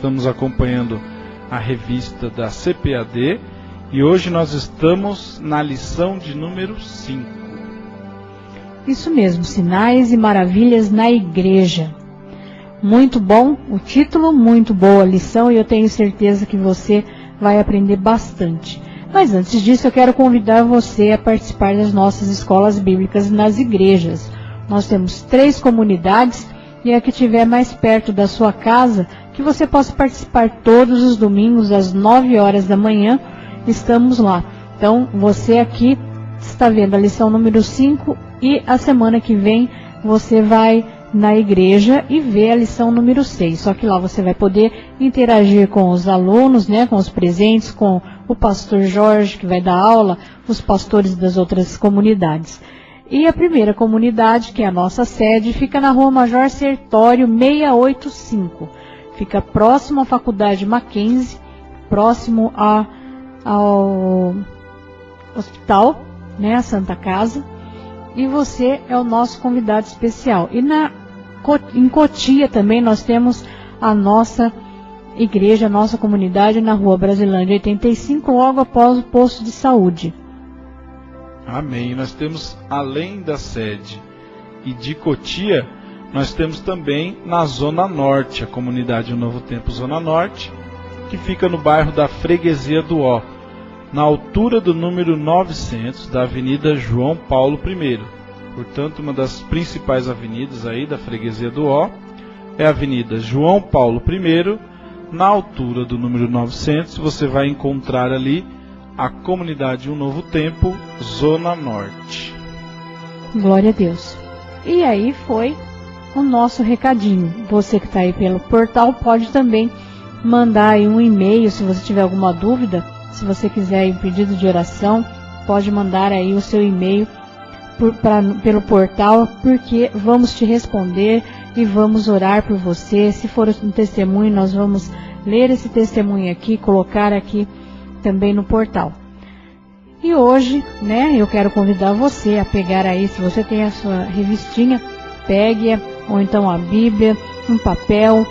estamos acompanhando a revista da CPAD e hoje nós estamos na lição de número 5. Isso mesmo, Sinais e Maravilhas na Igreja. Muito bom o título, muito boa a lição e eu tenho certeza que você vai aprender bastante. Mas antes disso eu quero convidar você a participar das nossas escolas bíblicas nas igrejas. Nós temos 3 comunidades e a que estiver mais perto da sua casa, que você possa participar todos os domingos às 9 horas da manhã, estamos lá. Então você aqui está vendo a lição número 5 e a semana que vem você vai na igreja e ver a lição número 6. Só que lá você vai poder interagir com os alunos, né, com os presentes, com o pastor Jorge, que vai dar aula, os pastores das outras comunidades. E a primeira comunidade, que é a nossa sede, fica na Rua Major Sertório 685. Fica próximo à Faculdade Mackenzie, próximo ao hospital, né, a Santa Casa. E você é o nosso convidado especial. E em Cotia também nós temos a nossa igreja, a nossa comunidade na Rua Brasilândia 85, logo após o posto de saúde. Amém. Nós temos, além da sede e de Cotia, nós temos também na Zona Norte, a comunidade Novo Tempo Zona Norte, que fica no bairro da Freguesia do Ó, na altura do número 900 da Avenida João Paulo I. Portanto, uma das principais avenidas aí da Freguesia do Ó é a Avenida João Paulo I. Na altura do número 900, você vai encontrar ali a comunidade Um Novo Tempo, Zona Norte. Glória a Deus. E aí foi o nosso recadinho. Você que está aí pelo portal pode também mandar aí um e-mail se você tiver alguma dúvida. Se você quiser aí um pedido de oração, pode mandar aí o seu e-mail pelo portal, porque vamos te responder e vamos orar por você. Se for um testemunho, nós vamos ler esse testemunho aqui, colocar aqui também no portal. E hoje, né, eu quero convidar você a pegar aí, se você tem a sua revistinha, pegue-a, ou então a Bíblia, um papel,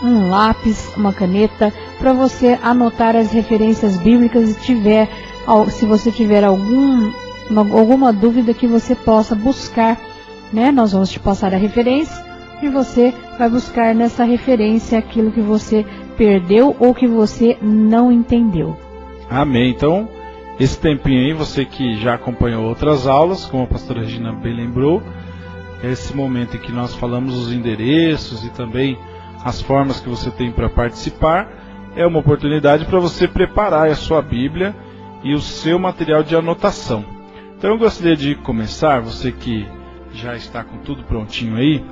um lápis, uma caneta, para você anotar as referências bíblicas e se você tiver alguma dúvida que você possa buscar, né? Nós vamos te passar a referência e você vai buscar nessa referência aquilo que você perdeu ou que você não entendeu. Amém. Então, esse tempinho aí, você que já acompanhou outras aulas, como a pastora Regina bem lembrou, é esse momento em que nós falamos os endereços e também as formas que você tem para participar. É uma oportunidade para você preparar a sua Bíblia e o seu material de anotação. Então eu gostaria de começar, você que já está com tudo prontinho aí,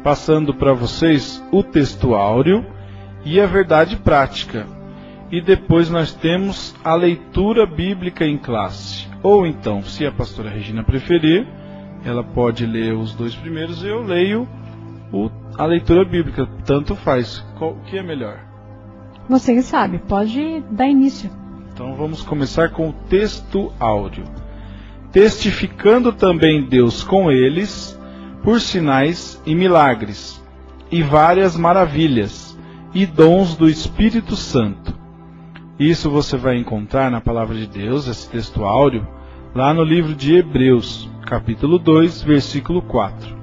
passando para vocês o textuário e a verdade prática. E depois nós temos a leitura bíblica em classe. Ou então, se a pastora Regina preferir, ela pode ler os 2 primeiros e eu leio a leitura bíblica. Tanto faz. Qual que é melhor? Você que sabe, pode dar início. Então vamos começar com o texto áudio. Testificando também Deus com eles, por sinais e milagres, e várias maravilhas, e dons do Espírito Santo. Isso você vai encontrar na Palavra de Deus, esse texto áudio, lá no livro de Hebreus, capítulo 2, versículo 4.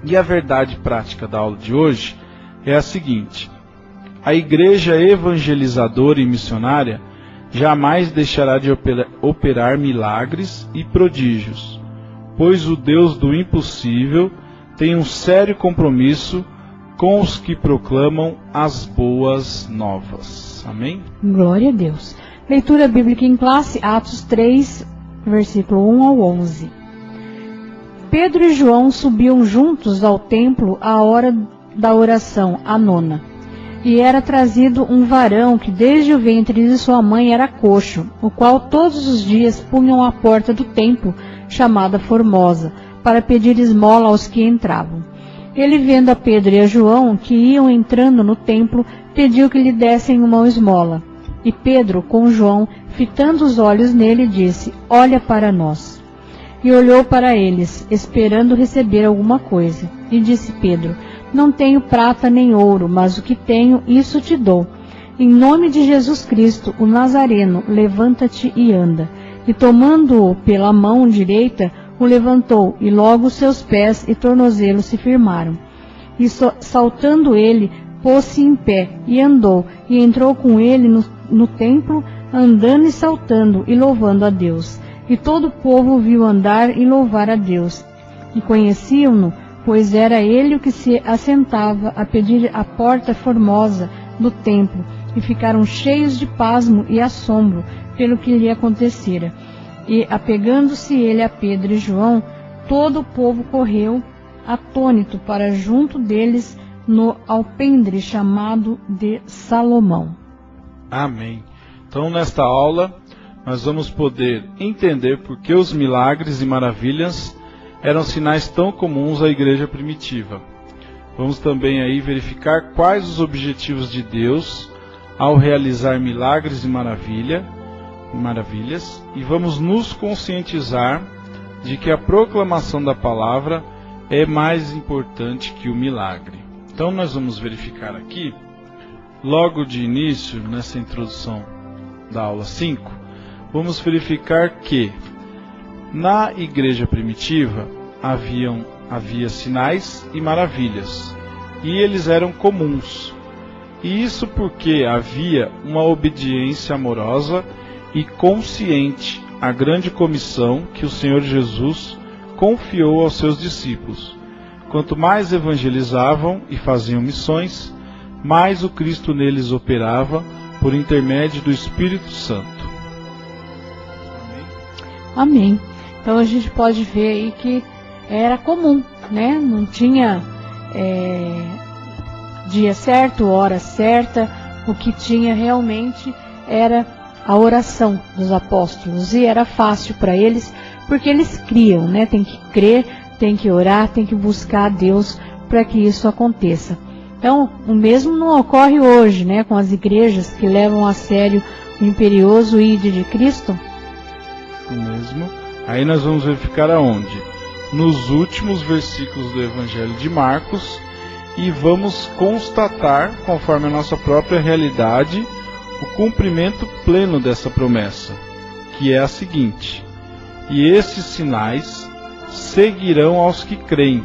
E a verdade prática da aula de hoje é a seguinte: a igreja evangelizadora e missionária jamais deixará de operar milagres e prodígios, pois o Deus do impossível tem um sério compromisso com os que proclamam as boas novas. Amém? Glória a Deus. Leitura bíblica em classe, Atos 3, versículo 1 ao 11. Pedro e João subiam juntos ao templo à hora da oração, a 9ª. E era trazido um varão que desde o ventre de sua mãe era coxo, o qual todos os dias punham à porta do templo, chamada Formosa, para pedir esmola aos que entravam. Ele, vendo a Pedro e a João, que iam entrando no templo, pediu que lhe dessem uma esmola. E Pedro, com João, fitando os olhos nele, disse: Olha para nós. e olhou para eles, esperando receber alguma coisa. E disse Pedro: não tenho prata nem ouro, mas o que tenho, isso te dou. Em nome de Jesus Cristo, o Nazareno, levanta-te e anda. E tomando-o pela mão direita, o levantou, e logo seus pés e tornozelos se firmaram. E saltando ele, pôs-se em pé, e andou, e entrou com ele no templo, andando e saltando, e louvando a Deus. E todo o povo viu andar e louvar a Deus. E conheciam-no, pois era ele o que se assentava a pedir a porta formosa do templo, e ficaram cheios de pasmo e assombro pelo que lhe acontecera. E, apegando-se ele a Pedro e João, todo o povo correu, atônito, para junto deles no alpendre chamado de Salomão. Amém. Então, nesta aula, nós vamos poder entender por que os milagres e maravilhas eram sinais tão comuns à igreja primitiva. Vamos também aí verificar quais os objetivos de Deus ao realizar milagres e maravilhas, e vamos nos conscientizar de que a proclamação da palavra é mais importante que o milagre. Então nós vamos verificar aqui, logo de início, nessa introdução da aula 5, vamos verificar que na igreja primitiva havia sinais e maravilhas, e eles eram comuns. E isso porque havia uma obediência amorosa e consciente à grande comissão que o Senhor Jesus confiou aos seus discípulos. Quanto mais evangelizavam e faziam missões, mais o Cristo neles operava por intermédio do Espírito Santo. Amém. Então a gente pode ver aí que era comum, né? Não tinha dia certo, hora certa. O que tinha realmente era a oração dos apóstolos, e era fácil para eles, porque eles criam, né? Tem que crer, tem que orar, tem que buscar a Deus para que isso aconteça. Então, o mesmo não ocorre hoje, né? Com as igrejas que levam a sério o imperioso ide de Cristo. O mesmo. Aí nós vamos verificar aonde? Nos últimos versículos do Evangelho de Marcos, e vamos constatar, conforme a nossa própria realidade, o cumprimento pleno dessa promessa, que é a seguinte: e esses sinais seguirão aos que creem.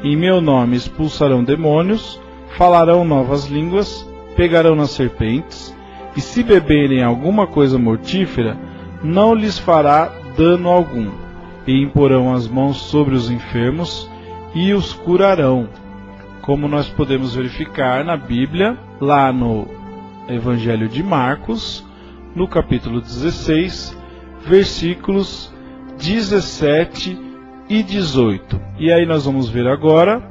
Em meu nome expulsarão demônios, falarão novas línguas, pegarão nas serpentes, e se beberem alguma coisa mortífera, não lhes fará dano algum, e imporão as mãos sobre os enfermos e os curarão. Como nós podemos verificar na Bíblia, lá no Evangelho de Marcos, no capítulo 16, versículos 17 e 18. E aí nós vamos ver agora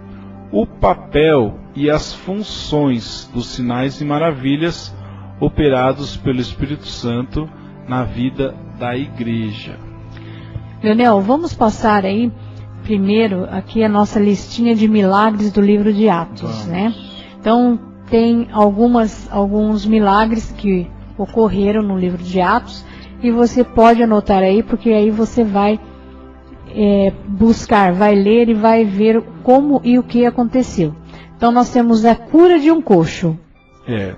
o papel e as funções dos sinais e maravilhas operados pelo Espírito Santo na vida da igreja. Leonel, vamos passar aí primeiro aqui a nossa listinha de milagres do livro de Atos, né? Então tem alguns milagres que ocorreram no livro de Atos, e você pode anotar aí, porque aí você vai buscar, vai ler e vai ver como e o que aconteceu. Então nós temos a cura de um coxo.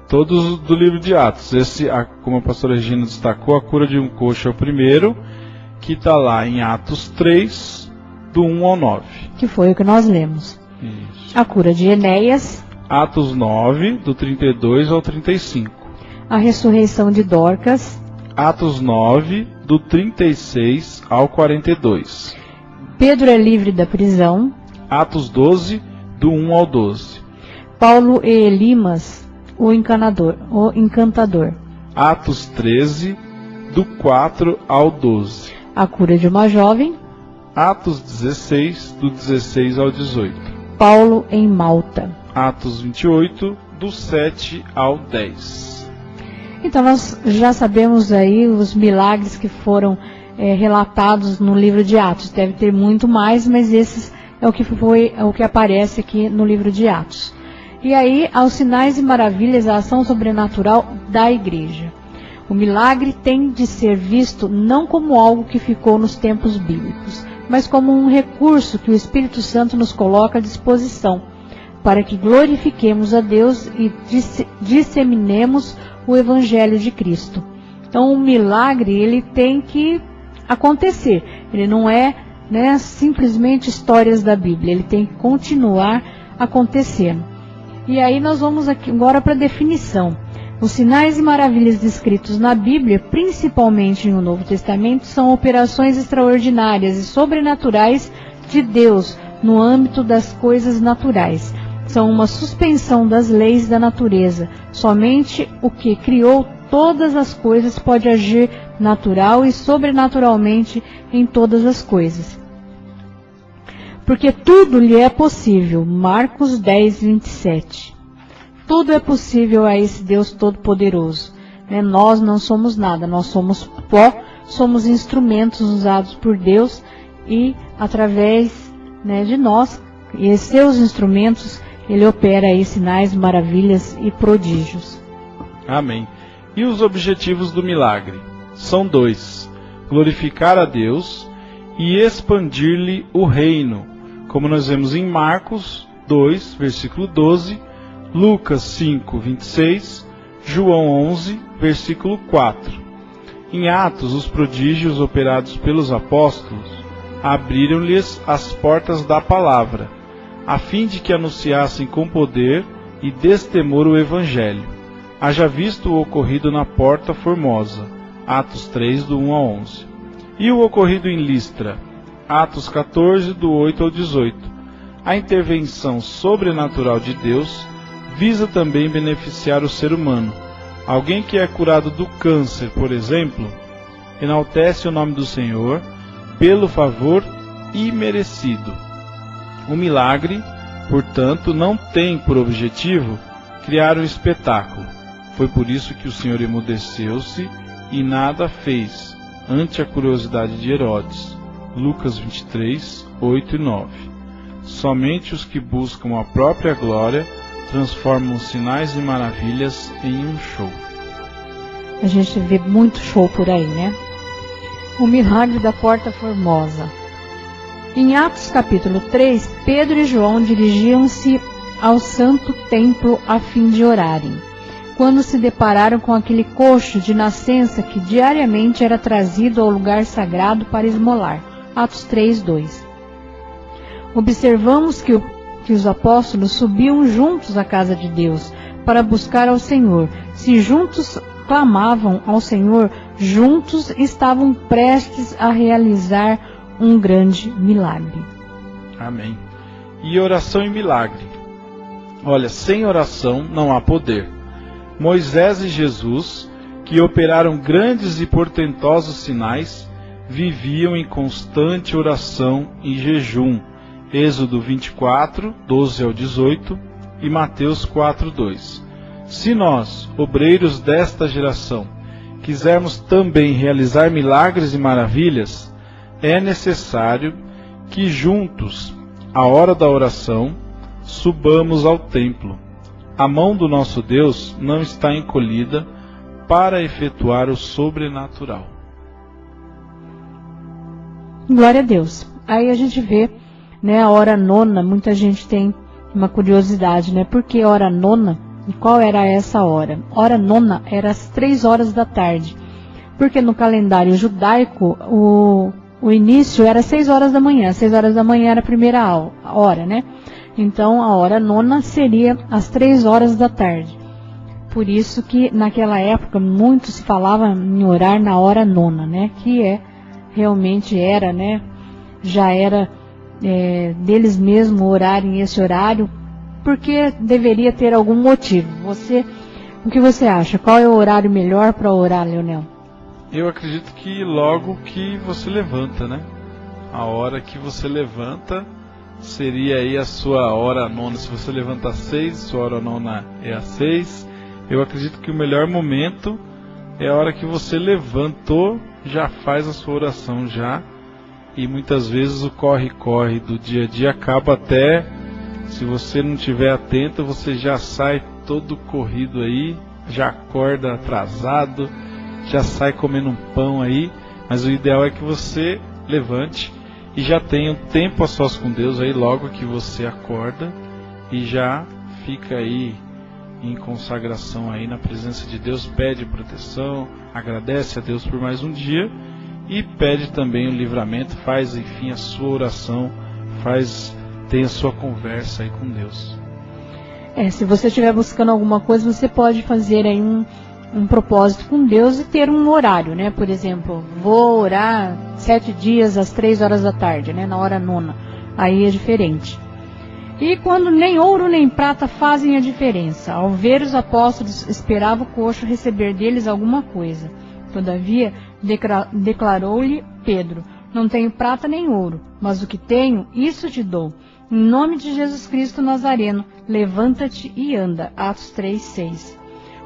Todos do livro de Atos. Como a pastora Regina destacou, a cura de um coxo é o primeiro, que está lá em Atos 3, do 1 ao 9. Que foi o que nós lemos. Isso. A cura de Enéas. Atos 9, do 32 ao 35. A ressurreição de Dorcas. Atos 9, do 36 ao 42. Pedro é livre da prisão. Atos 12, do 1 ao 12. Paulo e Elimas, o encantador. Atos 13, do 4 ao 12. A cura de uma jovem. Atos 16, do 16 ao 18. Paulo em Malta. Atos 28, do 7 ao 10. Então nós já sabemos aí os milagres que foram relatados no livro de Atos. Deve ter muito mais, mas esses é o que aparece aqui no livro de Atos. E aí, aos sinais e maravilhas, a ação sobrenatural da igreja. O milagre tem de ser visto não como algo que ficou nos tempos bíblicos, mas como um recurso que o Espírito Santo nos coloca à disposição, para que glorifiquemos a Deus e disseminemos o Evangelho de Cristo. Então, o milagre, ele tem que acontecer. Ele não é, simplesmente histórias da Bíblia. Ele tem que continuar acontecendo. E aí nós vamos aqui agora para a definição. Os sinais e maravilhas descritos na Bíblia, principalmente no Novo Testamento, são operações extraordinárias e sobrenaturais de Deus no âmbito das coisas naturais. São uma suspensão das leis da natureza. Somente o que criou todas as coisas pode agir natural e sobrenaturalmente em todas as coisas. Porque tudo lhe é possível. Marcos 10, 27. Tudo é possível a esse Deus Todo-Poderoso. Nós não somos nada, nós somos pó, somos instrumentos usados por Deus e através de nós e seus instrumentos, Ele opera aí sinais, maravilhas e prodígios. Amém. E os objetivos do milagre? São 2. Glorificar a Deus e expandir-lhe o reino, como nós vemos em Marcos 2, versículo 12, Lucas 5, 26, João 11, versículo 4. Em Atos, os prodígios operados pelos apóstolos abriram-lhes as portas da palavra, a fim de que anunciassem com poder e destemor o Evangelho. Haja visto o ocorrido na Porta Formosa, Atos 3, do 1 a 11. E o ocorrido em Listra, Atos 14, do 8 ao 18. A intervenção sobrenatural de Deus visa também beneficiar o ser humano. Alguém que é curado do câncer, por exemplo, enaltece o nome do Senhor pelo favor imerecido. O milagre, portanto, não tem por objetivo criar um espetáculo. Foi por isso que o Senhor emudeceu-se e nada fez, ante a curiosidade de Herodes. Lucas 23, 8 e 9. Somente os que buscam a própria glória transformam sinais e maravilhas em um show. A gente vê muito show por aí, O milagre da Porta Formosa. Em Atos capítulo 3, Pedro e João dirigiam-se ao santo templo a fim de orarem, quando se depararam com aquele coxo de nascença que diariamente era trazido ao lugar sagrado para esmolar. Atos 3, 2. Observamos que os apóstolos subiam juntos à casa de Deus para buscar ao Senhor. Se juntos clamavam ao Senhor, juntos estavam prestes a realizar um grande milagre. Amém. E oração e milagre. Olha, sem oração não há poder. Moisés e Jesus, que operaram grandes e portentosos sinais, viviam em constante oração e jejum. Êxodo 24, 12 ao 18 e Mateus 4, 2. Se nós, obreiros desta geração, quisermos também realizar milagres e maravilhas, é necessário que juntos, à hora da oração, subamos ao templo. A mão do nosso Deus não está encolhida para efetuar o sobrenatural. Glória a Deus. Aí a gente vê, a hora nona, muita gente tem uma curiosidade, Por que hora nona? E qual era essa hora? Hora nona era às 3 horas da tarde. Porque no calendário judaico, o início era 6 horas da manhã. 6 horas da manhã era a primeira hora, Então, a hora nona seria às 3 horas da tarde. Por isso que, naquela época, muito se falava em orar na hora nona, Que realmente era, já era deles mesmos orarem esse horário, porque deveria ter algum motivo. O que você acha? Qual é o horário melhor para orar, Leonel? Eu acredito que logo que você levanta, A hora que você levanta seria aí a sua hora nona. Se você levanta às 6, sua hora nona é às 6. Eu acredito que o melhor momento é a hora que você levantou, já faz a sua oração já. E muitas vezes o corre-corre do dia a dia acaba até, se você não estiver atento, você já sai todo corrido aí, já acorda atrasado, já sai comendo um pão aí. Mas o ideal é que você levante e já tenha um tempo a sós com Deus aí logo que você acorda e já fica aí em consagração aí na presença de Deus, pede proteção, agradece a Deus por mais um dia e pede também o livramento, faz enfim a sua oração, tem a sua conversa aí com Deus. Se você estiver buscando alguma coisa, você pode fazer aí um propósito com Deus e ter um horário, né? Por exemplo, vou orar 7 dias às 3 horas da tarde, né? Na hora 9. Aí é diferente. E quando nem ouro nem prata fazem a diferença. Ao ver os apóstolos, esperava o coxo receber deles alguma coisa. Todavia, declarou-lhe Pedro: não tenho prata nem ouro, mas o que tenho, isso te dou. Em nome de Jesus Cristo Nazareno, levanta-te e anda. Atos 3:6.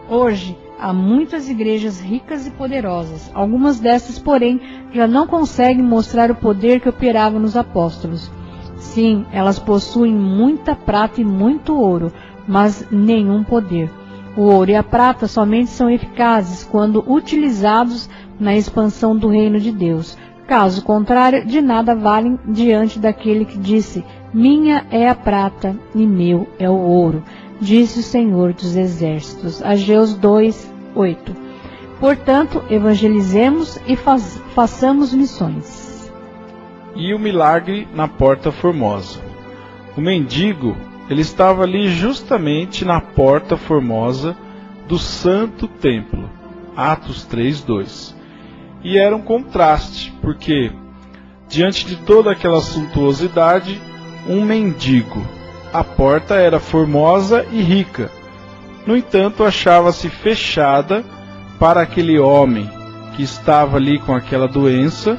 Hoje, há muitas igrejas ricas e poderosas. Algumas dessas, porém, já não conseguem mostrar o poder que operava nos apóstolos. Sim, elas possuem muita prata e muito ouro, mas nenhum poder. O ouro e a prata somente são eficazes quando utilizados na expansão do reino de Deus. Caso contrário, de nada valem diante daquele que disse: minha é a prata e meu é o ouro, disse o Senhor dos Exércitos. Ageus 2:8. Portanto, evangelizemos e façamos missões. E o milagre na Porta Formosa. O mendigo, ele estava ali justamente na Porta Formosa do Santo Templo. Atos 3:2. E era um contraste, porque diante de toda aquela suntuosidade, um mendigo. A porta era formosa e rica. No entanto, achava-se fechada para aquele homem que estava ali com aquela doença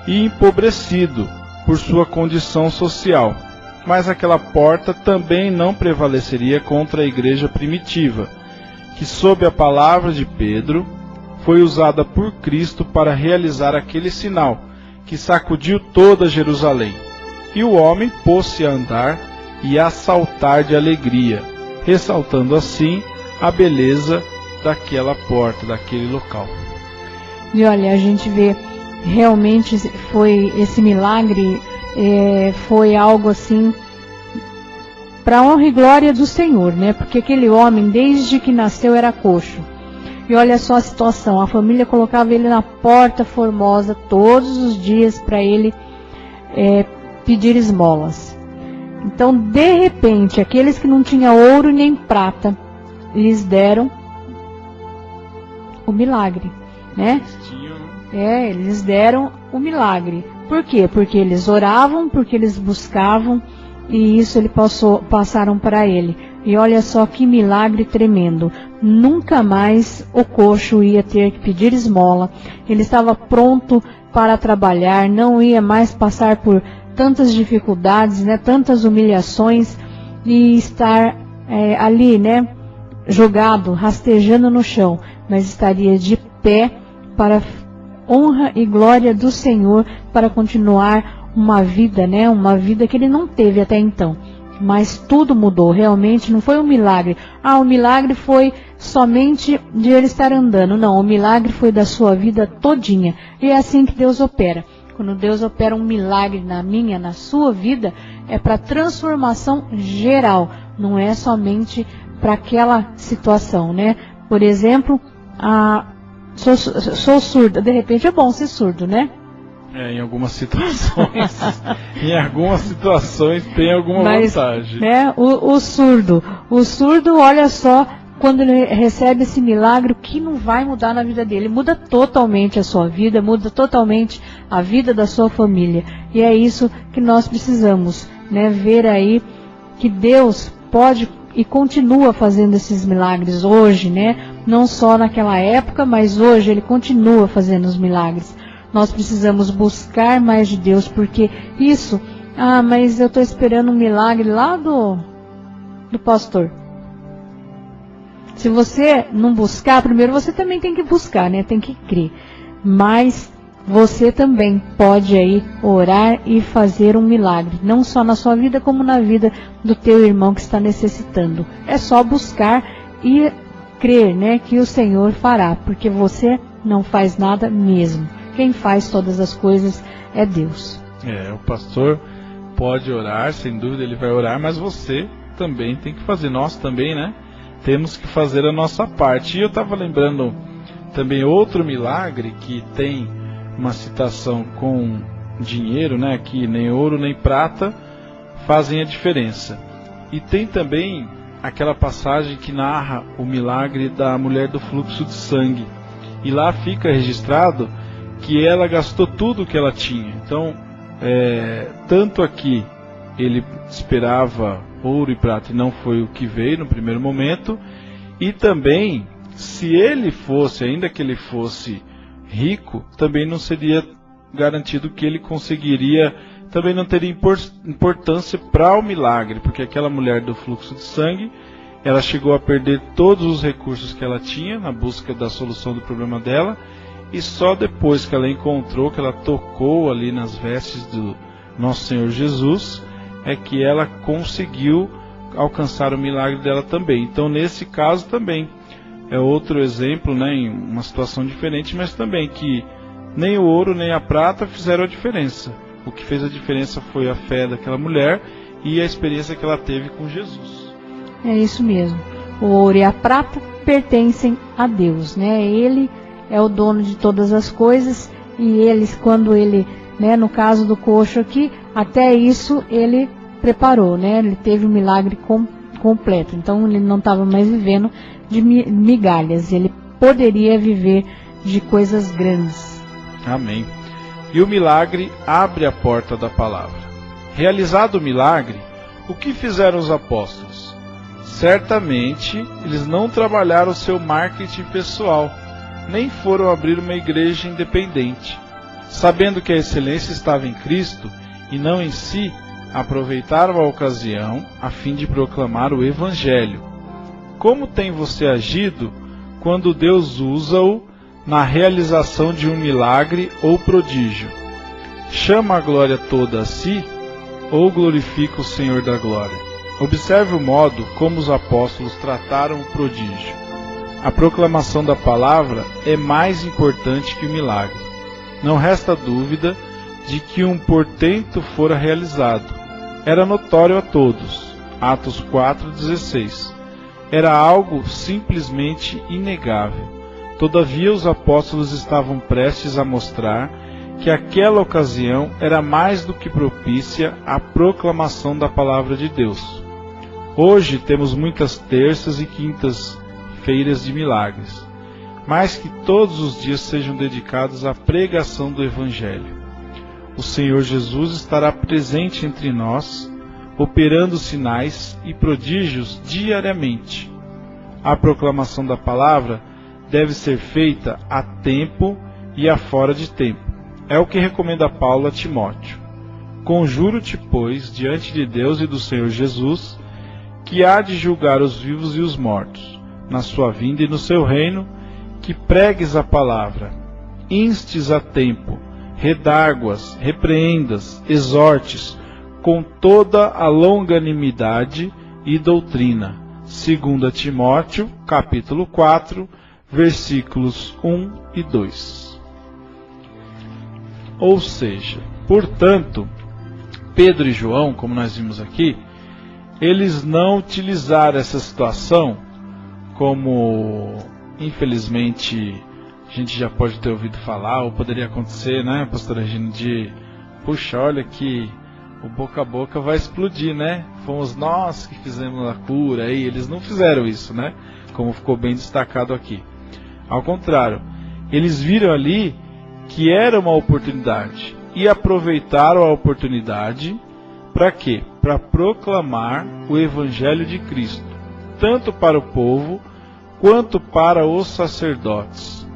e empobrecido por sua condição social. Mas aquela porta também não prevaleceria contra a igreja primitiva, que sob a palavra de Pedro, foi usada por Cristo para realizar aquele sinal que sacudiu toda Jerusalém. E o homem pôs-se a andar e a saltar de alegria, ressaltando assim a beleza daquela porta, daquele local. E olha, a gente vê, realmente foi esse milagre, foi algo assim, para honra e glória do Senhor, né? Porque aquele homem, desde que nasceu, era coxo. E olha só a situação, a família colocava ele na Porta Formosa todos os dias para ele pedir esmolas. Então, de repente, aqueles que não tinham ouro nem prata, lhes deram o milagre, né? Eles deram o milagre. Por quê? Porque eles oravam, porque eles buscavam, e isso passaram para ele. E olha só que milagre tremendo. Nunca mais o coxo ia ter que pedir esmola. Ele estava pronto para trabalhar, não ia mais passar por tantas dificuldades, né, tantas humilhações, e estar ali, né, jogado, rastejando no chão, mas estaria de pé para honra e glória do Senhor, para continuar uma vida, né, uma vida que ele não teve até então. Mas tudo mudou, realmente não foi um milagre. O milagre foi somente de ele estar andando. Não, o milagre foi da sua vida todinha. E é assim que Deus opera. Quando Deus opera um milagre na sua vida, é para transformação geral. Não é somente para aquela situação, né? Por exemplo, sou surda. De repente é bom ser surdo, né? Em algumas situações, tem alguma vantagem. O surdo, olha só, quando ele recebe esse milagre, o que não vai mudar na vida dele? Muda totalmente a sua vida, muda totalmente a vida da sua família. E é isso que nós precisamos, né? Ver aí que Deus pode e continua fazendo esses milagres hoje, né? Não só naquela época, mas hoje Ele continua fazendo os milagres. Nós precisamos buscar mais de Deus, porque isso, mas eu estou esperando um milagre lá do pastor. Se você não buscar, primeiro você também tem que buscar, né? Tem que crer. Mas você também pode aí orar e fazer um milagre, não só na sua vida, como na vida do teu irmão que está necessitando. É só buscar e crer, né, que o Senhor fará, porque você não faz nada mesmo. Quem faz todas as coisas é Deus. O pastor pode orar, sem dúvida ele vai orar, mas você também tem que fazer, nós também, né? Temos que fazer a nossa parte. E eu estava lembrando também outro milagre que tem uma citação com dinheiro, né? Que nem ouro nem prata fazem a diferença. E tem também aquela passagem que narra o milagre da mulher do fluxo de sangue. E lá fica registrado que ela gastou tudo o que ela tinha. Então, tanto aqui ele esperava ouro e prata e não foi o que veio no primeiro momento, e também, se ele fosse, ainda que ele fosse rico, também não seria garantido que ele conseguiria, também não teria importância para o milagre, porque aquela mulher do fluxo de sangue, ela chegou a perder todos os recursos que ela tinha na busca da solução do problema dela, e só depois que ela encontrou, que ela tocou ali nas vestes do nosso Senhor Jesus, é que ela conseguiu alcançar o milagre dela também. Então, nesse caso também, é outro exemplo, né, em uma situação diferente, mas também que nem o ouro nem a prata fizeram a diferença. O que fez a diferença foi a fé daquela mulher e a experiência que ela teve com Jesus. É isso mesmo. O ouro e a prata pertencem a Deus, né? Ele é o dono de todas as coisas, e eles, quando ele, né, no caso do coxo aqui, até isso ele preparou, né? Ele teve um milagre completo. Então ele não estava mais vivendo de migalhas, ele poderia viver de coisas grandes. Amém. E o milagre abre a porta da palavra. Realizado o milagre, o que fizeram os apóstolos? Certamente eles não trabalharam seu marketing pessoal, nem foram abrir uma igreja independente. Sabendo que a excelência estava em Cristo e não em si, aproveitaram a ocasião a fim de proclamar o Evangelho. Como tem você agido quando Deus usa-o na realização de um milagre ou prodígio? Chama a glória toda a si ou glorifica o Senhor da glória? Observe o modo como os apóstolos trataram o prodígio. A proclamação da palavra é mais importante que o milagre. Não resta dúvida de que um portento fora realizado. Era notório a todos. Atos 4:16. Era algo simplesmente inegável. Todavia os apóstolos estavam prestes a mostrar que aquela ocasião era mais do que propícia à proclamação da palavra de Deus. Hoje temos muitas terças e quintas-feiras de milagres, mas que todos os dias sejam dedicados à pregação do Evangelho. O Senhor Jesus estará presente entre nós, operando sinais e prodígios diariamente. A proclamação da palavra deve ser feita a tempo e a fora de tempo. É o que recomenda Paulo a Timóteo. Conjuro-te, pois, diante de Deus e do Senhor Jesus, que há de julgar os vivos e os mortos, na sua vinda e no seu reino, que pregues a palavra, instes a tempo, redarguas, repreendas, exortes, com toda a longanimidade e doutrina. 2 Timóteo, capítulo 4, versículos 1 e 2. Ou seja, portanto, Pedro e João, como nós vimos aqui, eles não utilizaram essa situação como, infelizmente, a gente já pode ter ouvido falar, ou poderia acontecer, né, pastora Regina, de, puxa, olha que o boca a boca vai explodir, né? Fomos nós que fizemos a cura, e eles não fizeram isso, né? Como ficou bem destacado aqui. Ao contrário, eles viram ali que era uma oportunidade e aproveitaram a oportunidade para quê? Para proclamar o Evangelho de Cristo, tanto para o povo quanto para os sacerdotes.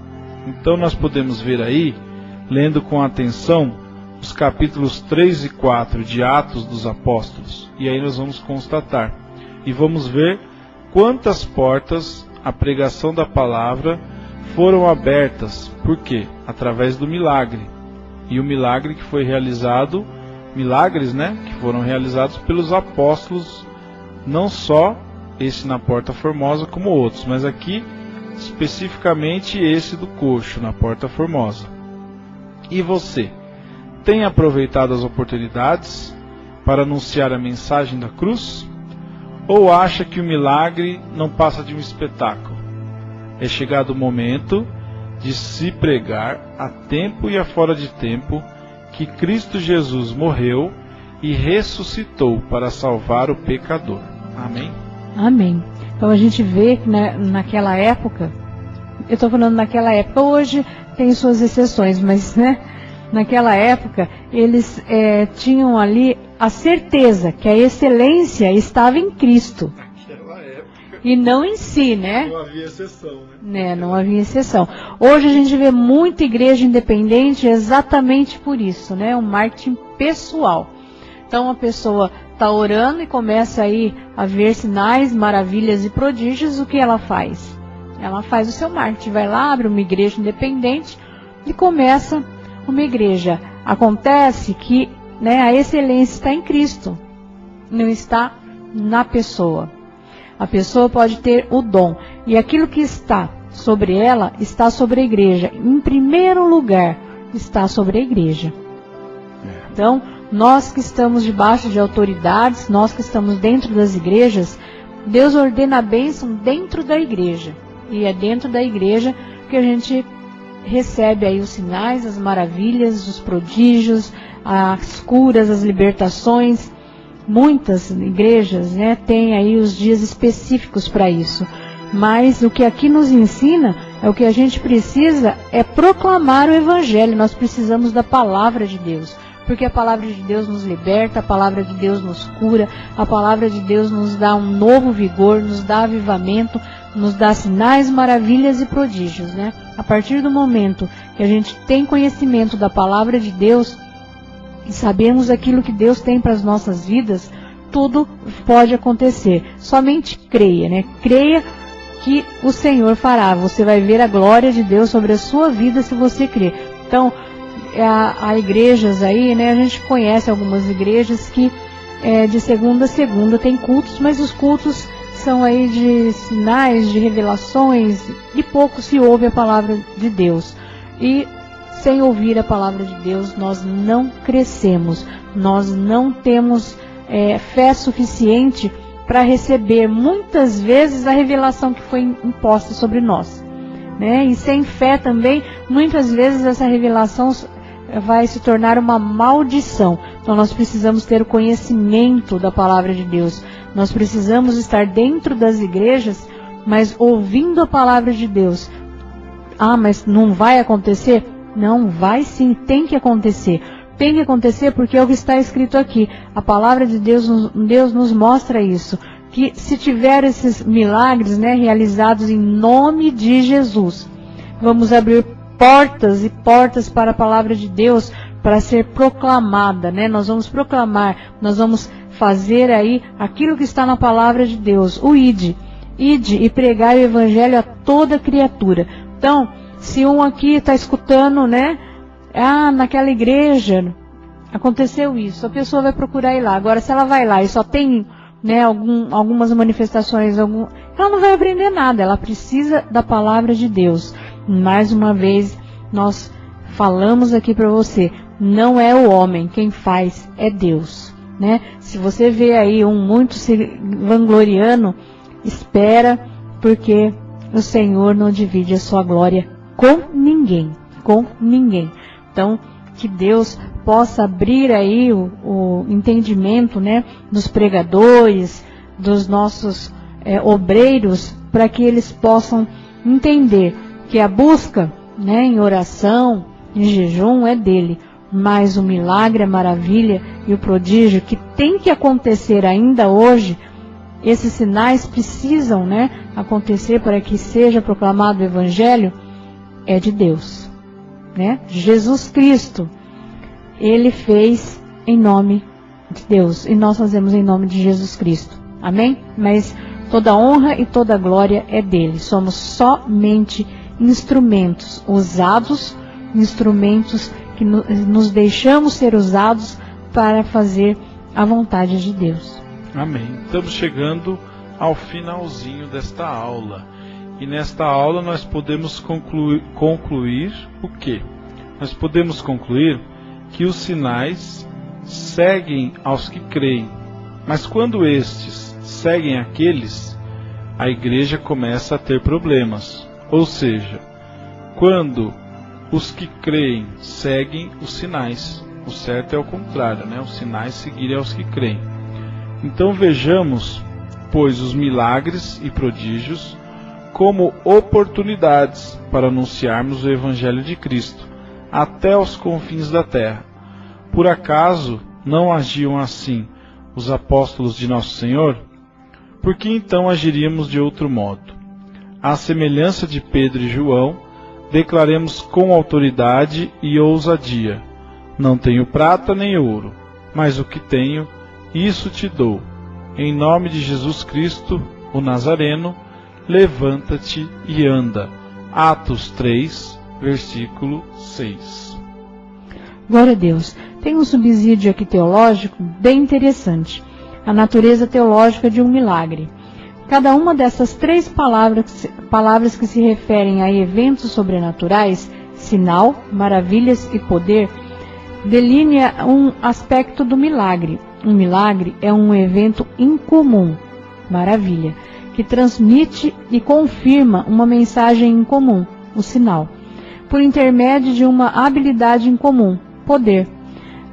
Então nós podemos ver aí, lendo com atenção, os capítulos 3 e 4 de Atos dos Apóstolos, e aí nós vamos constatar, e vamos ver quantas portas a pregação da palavra foram abertas. Por quê? Através do milagre. E o milagre que foi realizado, milagres, né, que foram realizados pelos apóstolos, não só esse na Porta Formosa como outros, mas aqui especificamente esse do coxo na Porta Formosa. E você, tem aproveitado as oportunidades para anunciar a mensagem da cruz? Ou acha que o milagre não passa de um espetáculo? É chegado o momento de se pregar a tempo e a fora de tempo que Cristo Jesus morreu e ressuscitou para salvar o pecador. Amém? Amém. Então a gente vê que naquela época, eu estou falando naquela época, hoje tem suas exceções, mas naquela época eles tinham ali a certeza que a excelência estava em Cristo. Naquela época. E não em si, Não havia exceção, Não havia exceção. Hoje a gente vê muita igreja independente exatamente por isso, um marketing pessoal. Então a pessoa está orando e começa aí a ver sinais, maravilhas e prodígios. O que ela faz? Ela faz o seu marketing, vai lá, abre uma igreja independente e começa uma igreja. Acontece que a excelência está em Cristo, não está na pessoa. A pessoa pode ter o dom, e aquilo que está sobre ela está sobre a igreja. Em primeiro lugar, está sobre a igreja. Então, nós que estamos debaixo de autoridades, nós que estamos dentro das igrejas, Deus ordena a bênção dentro da igreja. E é dentro da igreja que a gente recebe aí os sinais, as maravilhas, os prodígios, as curas, as libertações. Muitas igrejas têm aí os dias específicos para isso. Mas o que aqui nos ensina, o que a gente precisa é proclamar o Evangelho. Nós precisamos da palavra de Deus. Porque a palavra de Deus nos liberta, a palavra de Deus nos cura, a palavra de Deus nos dá um novo vigor, nos dá avivamento, nos dá sinais, maravilhas e prodígios. A partir do momento que a gente tem conhecimento da palavra de Deus e sabemos aquilo que Deus tem para as nossas vidas, tudo pode acontecer. Somente creia, Creia que o Senhor fará. Você vai ver a glória de Deus sobre a sua vida se você crer. Então, há igrejas aí, a gente conhece algumas igrejas que de segunda a segunda tem cultos, mas os cultos são aí de sinais, de revelações, e pouco se ouve a palavra de Deus. E sem ouvir a palavra de Deus, nós não crescemos, nós não temos fé suficiente para receber muitas vezes a revelação que foi imposta sobre nós. E sem fé também, muitas vezes essa revelação vai se tornar uma maldição. Então nós precisamos ter o conhecimento da palavra de Deus. Nós precisamos estar dentro das igrejas, mas ouvindo a palavra de Deus. Mas não vai acontecer? Não, vai sim, tem que acontecer. Tem que acontecer porque é o que está escrito aqui. A palavra de Deus nos mostra isso. Que se tiver esses milagres realizados em nome de Jesus, vamos abrir portas e portas para a palavra de Deus para ser proclamada, Nós vamos proclamar, nós vamos fazer aí aquilo que está na palavra de Deus, o ide e pregar o evangelho a toda criatura. Então, se um aqui está escutando, naquela igreja aconteceu isso, a pessoa vai procurar ir lá. Agora, se ela vai lá e só tem algumas manifestações, ela não vai aprender nada, ela precisa da palavra de Deus. Mais uma vez, nós falamos aqui para você, não é o homem quem faz, é Deus. Se você vê aí muito se vangloriando, espera, porque o Senhor não divide a sua glória com ninguém. Então, que Deus possa abrir aí o entendimento, dos pregadores, dos nossos obreiros, para que eles possam entender que a busca, em oração, em jejum, é dele, mas o milagre, a maravilha e o prodígio que tem que acontecer ainda hoje, esses sinais precisam, acontecer para que seja proclamado o Evangelho, é de Deus, Jesus Cristo, Ele fez em nome de Deus, e nós fazemos em nome de Jesus Cristo, amém? Mas toda honra e toda glória é dele, somos somente instrumentos usados, instrumentos que nos deixamos ser usados para fazer a vontade de Deus. Amém. Estamos chegando ao finalzinho desta aula. E nesta aula nós podemos concluir o quê? Nós podemos concluir que os sinais seguem aos que creem, mas quando estes seguem aqueles, a igreja começa a ter problemas. Ou seja, quando os que creem seguem os sinais, o certo é o contrário, né? Os sinais seguirem aos que creem. Então vejamos, pois, os milagres e prodígios como oportunidades para anunciarmos o Evangelho de Cristo até os confins da terra. Por acaso não agiam assim os apóstolos de Nosso Senhor? Por que então agiríamos de outro modo? À semelhança de Pedro e João, declaremos com autoridade e ousadia: não tenho prata nem ouro, mas o que tenho, isso te dou. Em nome de Jesus Cristo, o Nazareno, levanta-te e anda. Atos 3, versículo 6. Glória a Deus. Tem um subsídio aqui teológico bem interessante. A natureza teológica de um milagre. Cada uma dessas três palavras que se referem a eventos sobrenaturais, sinal, maravilhas e poder, delinea um aspecto do milagre. Um milagre é um evento incomum, maravilha, que transmite e confirma uma mensagem incomum, o sinal, por intermédio de uma habilidade incomum, poder.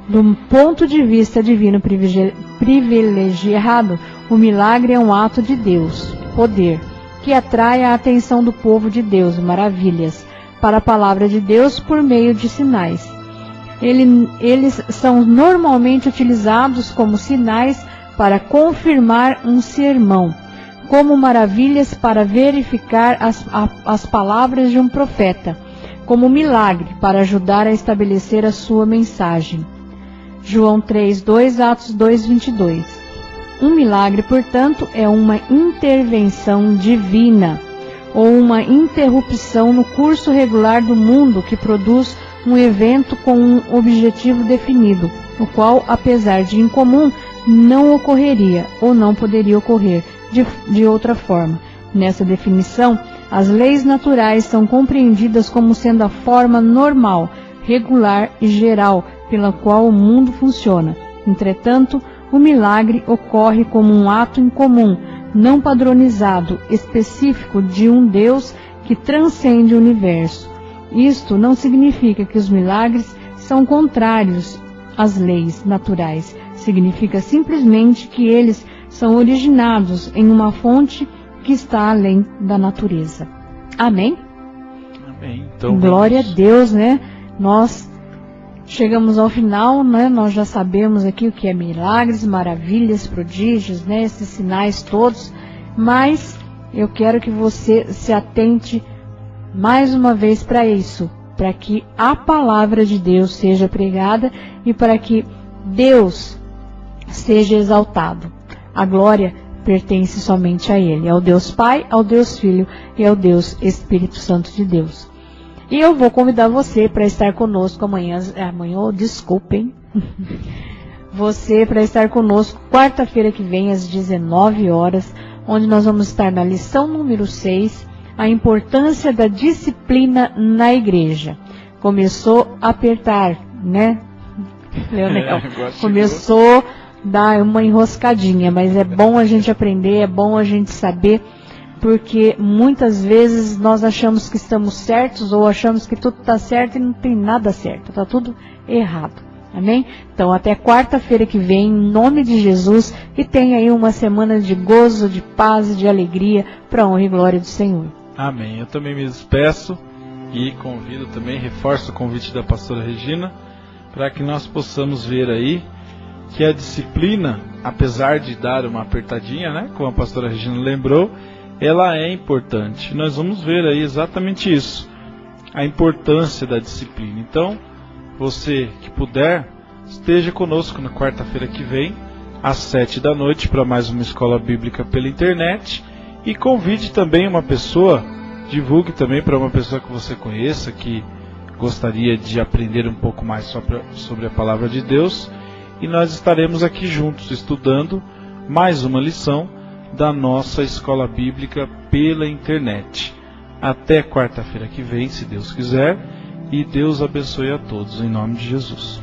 Do ponto de vista divino privilegiado, o milagre é um ato de Deus, poder, que atrai a atenção do povo de Deus, maravilhas, para a palavra de Deus por meio de sinais. Eles são normalmente utilizados como sinais para confirmar um sermão, como maravilhas para verificar as palavras de um profeta, como milagre para ajudar a estabelecer a sua mensagem. João 3:2, Atos 2:22. Um milagre, portanto, é uma intervenção divina, ou uma interrupção no curso regular do mundo que produz um evento com um objetivo definido, o qual, apesar de incomum, não ocorreria ou não poderia ocorrer de outra forma. Nessa definição, as leis naturais são compreendidas como sendo a forma normal, regular e geral pela qual o mundo funciona. Entretanto, o milagre ocorre como um ato incomum, não padronizado, específico de um Deus que transcende o universo. Isto não significa que os milagres são contrários às leis naturais. Significa simplesmente que eles são originados em uma fonte que está além da natureza. Amém? Amém. Então, glória a Deus, né? Nós chegamos ao final, né? Nós já sabemos aqui o que é milagres, maravilhas, prodígios, né? Esses sinais todos. Mas eu quero que você se atente mais uma vez para isso, para que a palavra de Deus seja pregada e para que Deus seja exaltado. A glória pertence somente a Ele, ao Deus Pai, ao Deus Filho e ao Deus Espírito Santo de Deus. E eu vou convidar você para estar conosco amanhã, desculpem, você para estar conosco quarta-feira que vem às 19 horas, onde nós vamos estar na lição número 6, a importância da disciplina na igreja. Começou a apertar, né, Leonel? Começou a dar uma enroscadinha, mas é bom a gente aprender, é bom a gente saber, porque muitas vezes nós achamos que estamos certos ou achamos que tudo está certo e não tem nada certo, está tudo errado. Amém? Então até quarta-feira que vem, em nome de Jesus, e tenha aí uma semana de gozo, de paz e de alegria para a honra e glória do Senhor. Amém. Eu também me despeço e convido também, reforço o convite da pastora Regina, para que nós possamos ver aí que a disciplina, apesar de dar uma apertadinha, né, como a pastora Regina lembrou, ela é importante. Nós vamos ver aí exatamente isso, a importância da disciplina. Então, você que puder, esteja conosco na quarta-feira que vem, às 7 da noite, para mais uma escola bíblica pela internet. E convide também uma pessoa, divulgue também para uma pessoa que você conheça, que gostaria de aprender um pouco mais sobre a palavra de Deus. E nós estaremos aqui juntos, estudando mais uma lição da nossa escola bíblica pela internet. Até quarta-feira que vem, se Deus quiser. E Deus abençoe a todos, em nome de Jesus.